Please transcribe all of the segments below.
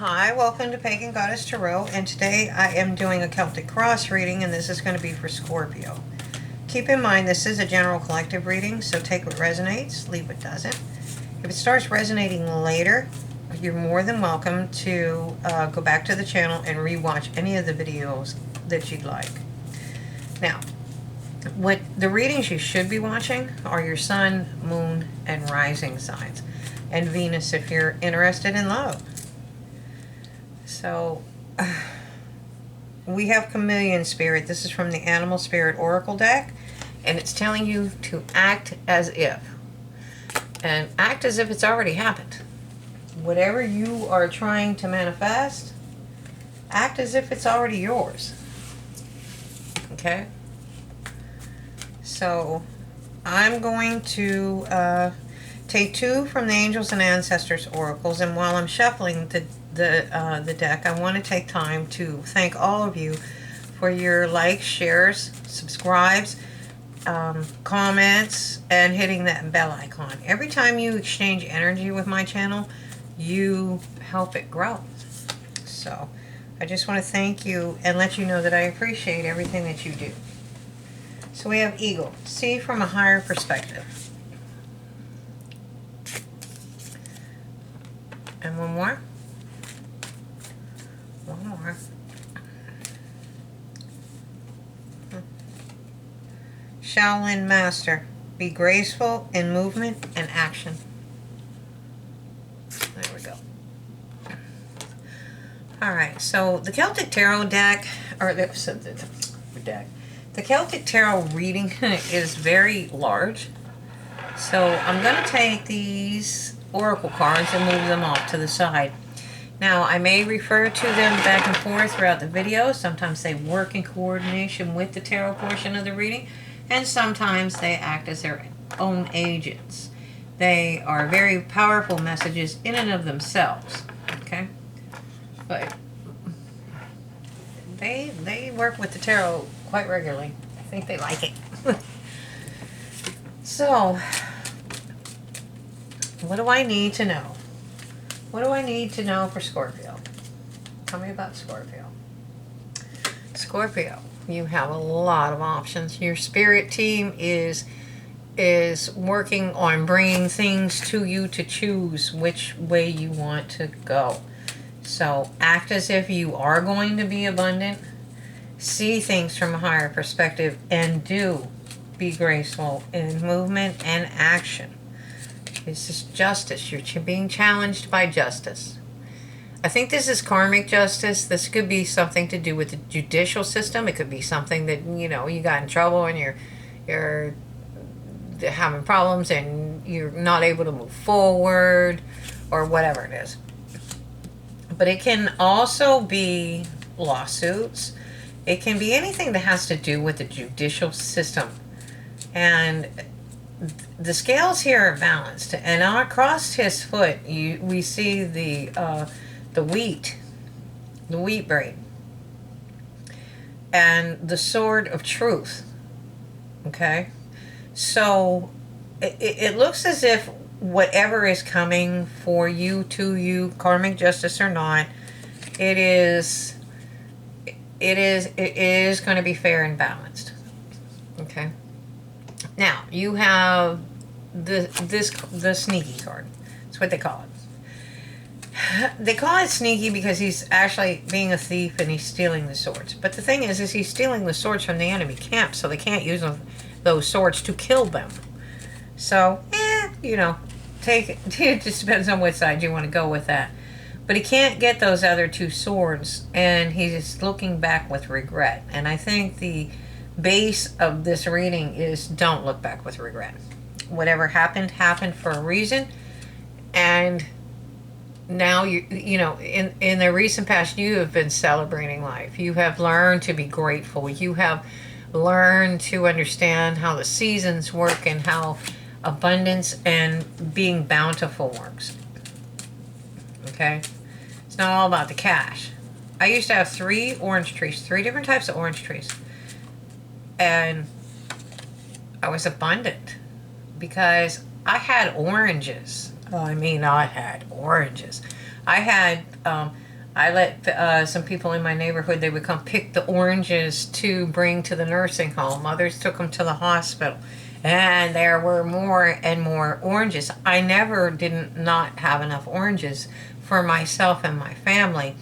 Hi, welcome to Pagan Goddess Tarot, and today I am doing a Celtic cross reading, and this is going to be for Scorpio. Keep in mind this is a general collective reading, so take what resonates, leave what doesn't. If it starts resonating later, you're more than welcome to go back to the channel and rewatch any of the videos that you'd like. Now, what the readings you should be watching are your sun, moon, and rising signs, and Venus if you're interested in love. So, we have Chameleon Spirit. This is from the Animal Spirit Oracle deck, and it's telling you to act as if. And act as if it's already happened. Whatever you are trying to manifest, act as if it's already yours. Okay? So, I'm going to take two from the Angels and Ancestors Oracles, and while I'm shuffling the deck, I want to take time to thank all of you for your likes, shares, subscribes, comments, and hitting that bell icon. Every time you exchange energy with my channel, you help it grow. So I just want to thank you and let you know that I appreciate everything that you do. So we have Eagle. See from a higher perspective. And one more. One more. Shaolin Master. Be graceful in movement and action. There we go. Alright, so the Celtic Tarot deck, or the Celtic Tarot reading is very large. So I'm going to take these oracle cards and move them off to the side. Now, I may refer to them back and forth throughout the video. Sometimes they work in coordination with the tarot portion of the reading, and sometimes they act as their own agents. They are very powerful messages in and of themselves, okay? But they work with the tarot quite regularly. I think they like it. So, what do I need to know? What do I need to know for Scorpio? Tell me about Scorpio. Scorpio, you have a lot of options. Your spirit team is working on bringing things to you to choose which way you want to go. So act as if you are going to be abundant. See things from a higher perspective, and do be graceful in movement and action. This is justice. You're being challenged by justice. I think this is karmic justice. This could be something to do with the judicial system. It could be something that, you know, you got in trouble and you're having problems and you're not able to move forward or whatever it is. But it can also be lawsuits. It can be anything that has to do with the judicial system. And the scales here are balanced, and across his foot we see the wheat braid and the sword of truth. Okay, so it looks as if whatever is coming for you, to you, karmic justice or not, it is going to be fair and balanced. Okay. Now, you have the sneaky card. That's what they call it. They call it sneaky because he's actually being a thief and he's stealing the swords. But the thing is he's stealing the swords from the enemy camp, so they can't use those swords to kill them. So, you know, it just depends on which side you want to go with that. But he can't get those other two swords, and he's looking back with regret. And I think the base of this reading is don't look back with regret. Whatever happened for a reason, and now you know in the recent past you have been celebrating life. You have learned to be grateful. You have learned to understand how the seasons work and how abundance and being bountiful works. Okay, it's not all about the cash. I used to have 3 orange trees, 3 different types of orange trees. And I was abundant because I had oranges. I mean, I had oranges. I had I let some people in my neighborhood, they would come pick the oranges to bring to the nursing home. Others took them to the hospital. And there were more and more oranges. I never didn't not have enough oranges for myself and my family.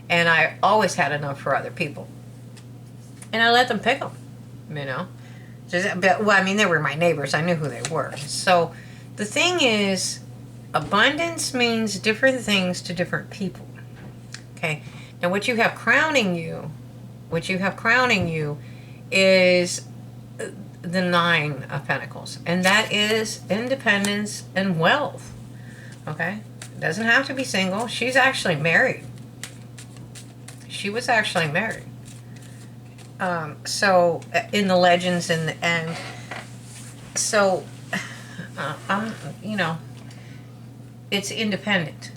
And I always had enough for other people. And I let them pick them, you know. Well, I mean, they were my neighbors. I knew who they were. So the thing is, abundance means different things to different people. Okay. Now what you have crowning you is the Nine of Pentacles. And that is independence and wealth. Okay. Doesn't have to be single. She's actually married. She was actually married. So in the legends and so you know, it's independent.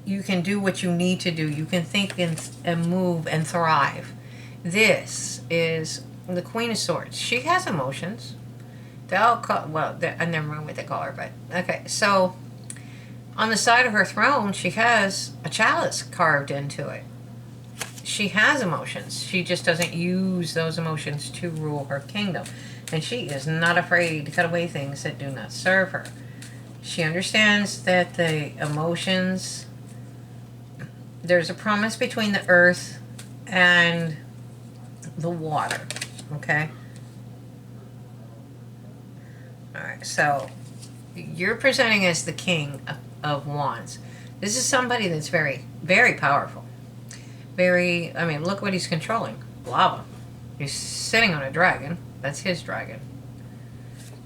You can do what you need to do. You can think and move and thrive. This is the Queen of Swords. She has emotions. They'll call, well, I never mind what they call her, but okay. So on the side of her throne, she has a chalice carved into it. She has emotions. She just doesn't use those emotions to rule her kingdom. And she is not afraid to cut away things that do not serve her. She understands that the emotions, there's a promise between the earth and the water. Okay? Alright, so you're presenting as the King of Wands. This is somebody that's very, very powerful. Very, I mean, look what he's controlling. Lava. He's sitting on a dragon. That's his dragon.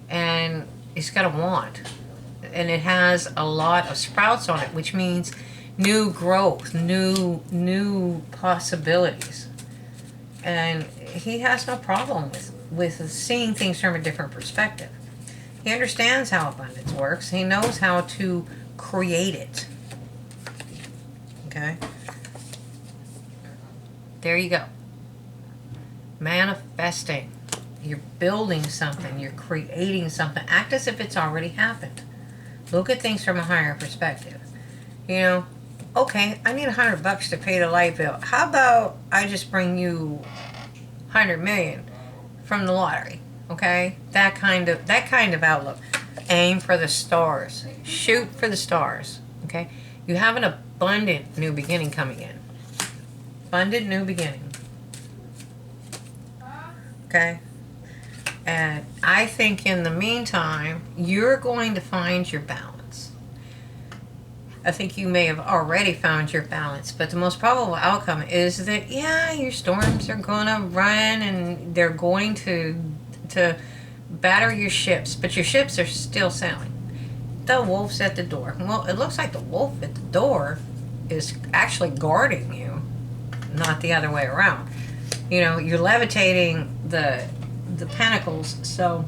And he's got a wand. And it has a lot of sprouts on it, which means new growth, new possibilities. And he has no problem with seeing things from a different perspective. He understands how abundance works. He knows how to create it. Okay? There you go. Manifesting. You're building something. You're creating something. Act as if it's already happened. Look at things from a higher perspective. You know, okay, I need $100 to pay the light bill. How about I just bring you 100 million from the lottery? Okay? That kind of outlook. Aim for the stars. Shoot for the stars. Okay? You have an abundant new beginning coming in. Abundant new beginning. Okay? And I think in the meantime, you're going to find your balance. I think you may have already found your balance, but the most probable outcome is that, yeah, your storms are going to run and they're going to batter your ships, but your ships are still sailing. The wolf's at the door. Well, it looks like the wolf at the door is actually guarding you, not the other way around. You know, you're levitating the pentacles, so,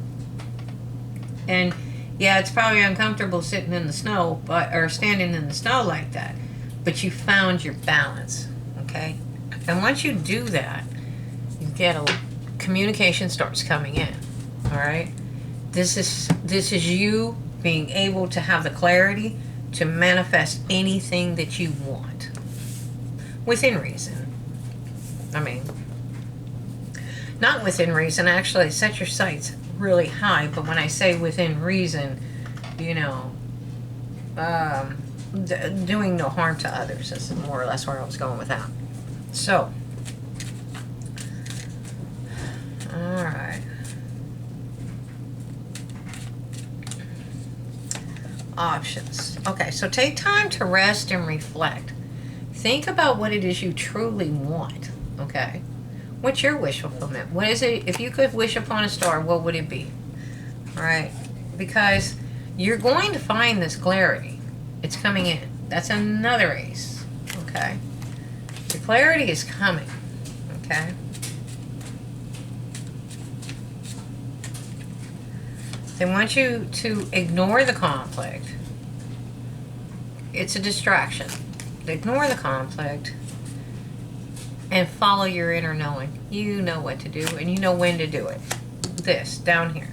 and yeah, it's probably uncomfortable sitting in the snow, or standing in the snow like that, but you found your balance. Okay? And once you do that, you get communication starts coming in. All right? This is you being able to have the clarity to manifest anything that you want within reason. I mean, not within reason, actually set your sights really high, but when I say within reason, you know, doing no harm to others is more or less where I was going with that. So, alright. Options. Okay, so take time to rest and reflect. Think about what it is you truly want, okay? What's your wish fulfillment? What is it? If you could wish upon a star, what would it be? All right? Because you're going to find this clarity. It's coming in. That's another ace. Okay? The clarity is coming. Okay? They want you to ignore the conflict. It's a distraction. Ignore the conflict. And follow your inner knowing. You know what to do, and you know when to do it. This, down here.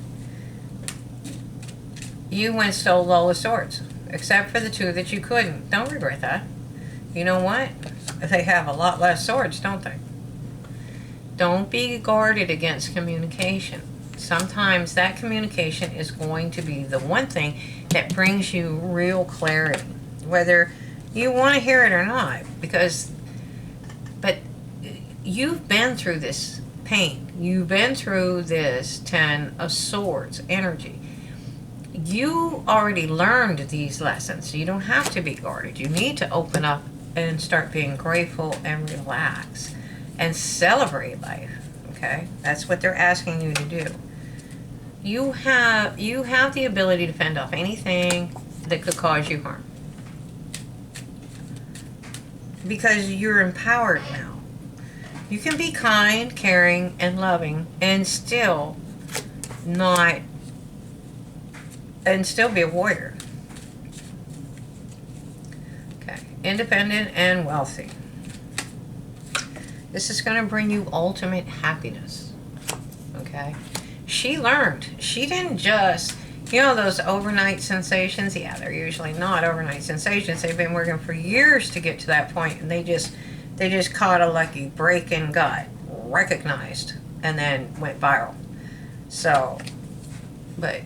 You went stole all the swords, except for the two that you couldn't. Don't regret that. You know what? they have a lot less swords, don't they? Don't be guarded against communication. Sometimes that communication is going to be the one thing that brings you real clarity, whether you want to hear it or not, but you've been through this pain. You've been through this 10 of Swords energy. You already learned these lessons. You don't have to be guarded. You need to open up and start being grateful and relax and celebrate life. Okay? That's what they're asking you to do. You have the ability to fend off anything that could cause you harm. Because you're empowered now. You can be kind, caring, and loving and still be a warrior. Okay. Independent and wealthy. This is going to bring you ultimate happiness. Okay? She learned. She didn't just, those overnight sensations. Yeah, they're usually not overnight sensations. They've been working for years to get to that point, and they just caught a lucky break and got recognized and then went viral. So, but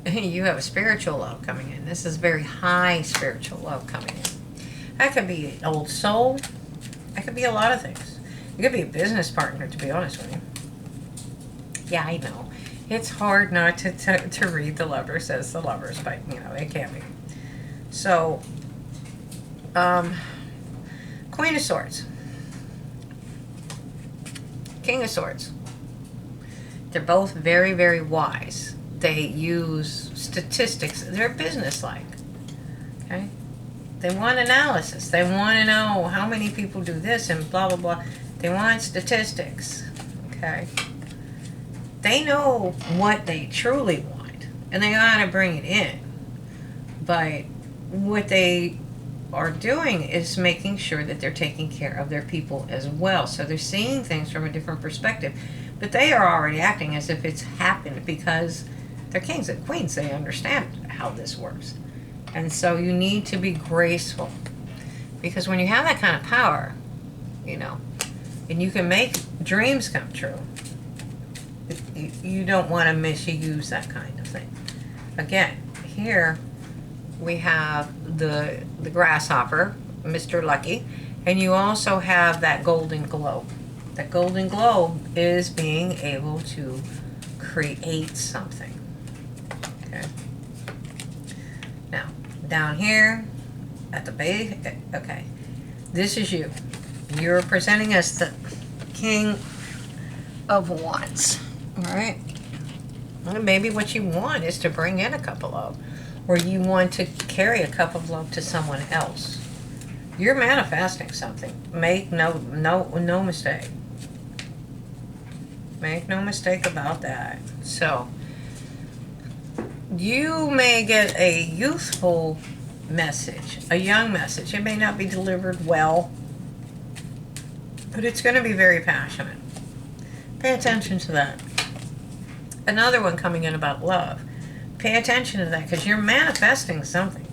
you have a spiritual love coming in. This is very high spiritual love coming in. That could be an old soul. That could be a lot of things. It could be a business partner, to be honest with you. Yeah, I know. It's hard not to read the Lover says the Lovers, but, it can be. So, Queen of Swords. King of Swords. They're both very, very wise. They use statistics. They're business-like. Okay? They want analysis. They want to know how many people do this and blah, blah, blah. They want statistics. Okay? They know what they truly want, and they ought to bring it in. But what they are doing is making sure that they're taking care of their people as well. So they're seeing things from a different perspective. But they are already acting as if it's happened because they're kings and queens. They understand how this works. And so you need to be graceful. Because when you have that kind of power, and you can make dreams come true, you don't want to misuse that kind of thing. Again, here we have the grasshopper, Mr. Lucky, and you also have that golden globe. That golden globe is being able to create something. Okay. Now, down here at the base, okay, this is you. You're presenting us the King of Wands. All right. Well, maybe what you want is to bring in a cup of love, or you want to carry a cup of love to someone else. You're manifesting something. Make no mistake. Make no mistake about that. So, you may get a youthful message, a young message. It may not be delivered well, but it's going to be very passionate. Pay attention to that. Another one coming in about love. Pay attention to that because you're manifesting something.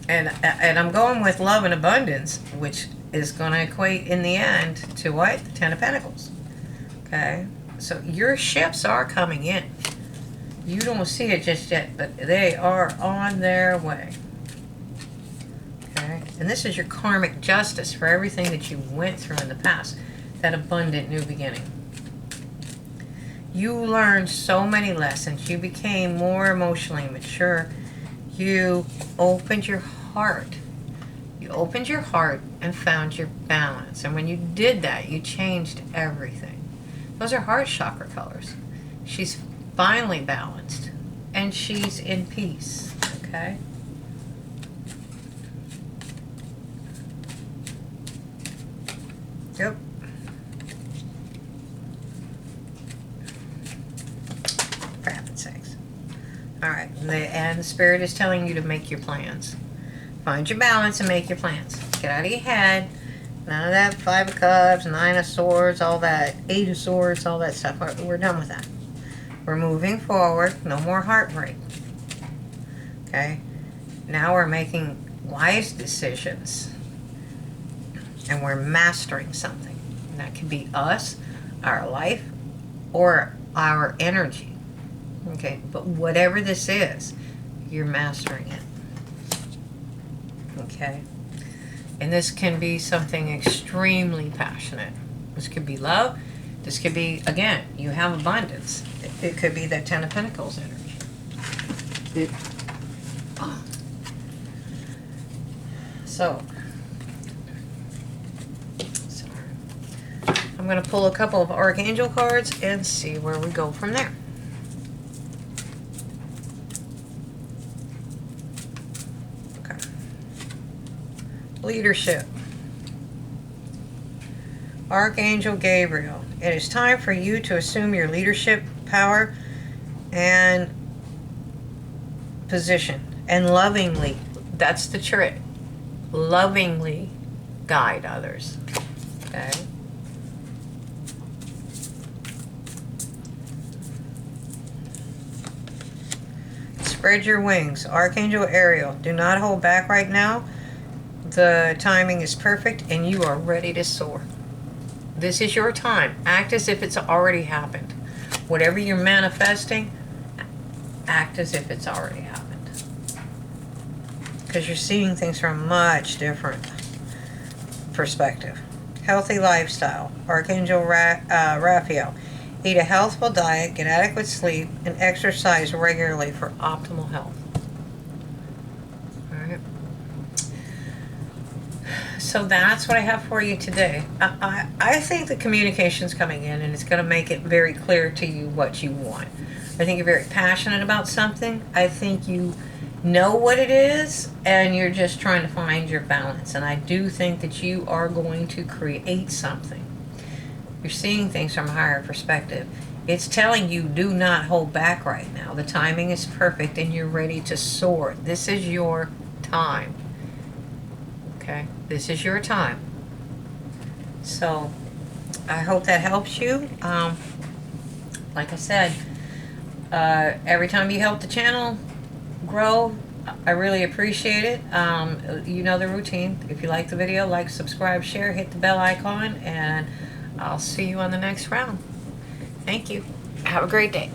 And I'm going with love and abundance, which is going to equate in the end to what? The 10 of Pentacles. Okay? So your ships are coming in. You don't see it just yet, but they are on their way. Okay? And this is your karmic justice for everything that you went through in the past. That abundant new beginning. You learned so many lessons. You became more emotionally mature. You opened your heart. You opened your heart and found your balance. And when you did that, you changed everything. Those are heart chakra colors. She's finally balanced. And she's in peace. Okay? Yep. For heaven's sakes. Alright, and the Spirit is telling you to make your plans. Find your balance and make your plans. Get out of your head. None of that 5 of Cups, 9 of Swords, all that 8 of Swords, all that stuff. We're done with that. We're moving forward. No more heartbreak. Okay? Now we're making wise decisions, and we're mastering something. And that could be us, our life, or our energy. Okay, but whatever this is, you're mastering it. Okay, and this can be something extremely passionate. This could be love. This could be, again, you have abundance. It could be that Ten of Pentacles energy. So, sorry. I'm going to pull a couple of Archangel cards and see where we go from there. Okay. Leadership. Archangel Gabriel. It is time for you to assume your leadership power and position. And lovingly, that's the trick. Lovingly guide others. Okay? Spread your wings. Archangel Ariel. Do not hold back right now. The timing is perfect and you are ready to soar. This is your time. Act as if it's already happened. Whatever you're manifesting, act as if it's already happened. Because you're seeing things from a much different perspective. Healthy lifestyle. Archangel Raphael. Eat a healthful diet, get adequate sleep, and exercise regularly for optimal health. Alright. So that's what I have for you today. I think the communication's coming in and it's going to make it very clear to you what you want. I think you're very passionate about something. I think you know what it is and you're just trying to find your balance. And I do think that you are going to create something. You're seeing things from a higher perspective. It's telling you do not hold back right now. The timing is perfect and you're ready to soar. This is your time. Okay? This is your time. So, I hope that helps you. Like I said, every time you help the channel grow, I really appreciate it. You know the routine. If you like the video, like, subscribe, share, hit the bell icon, and I'll see you on the next round. Thank you. Have a great day.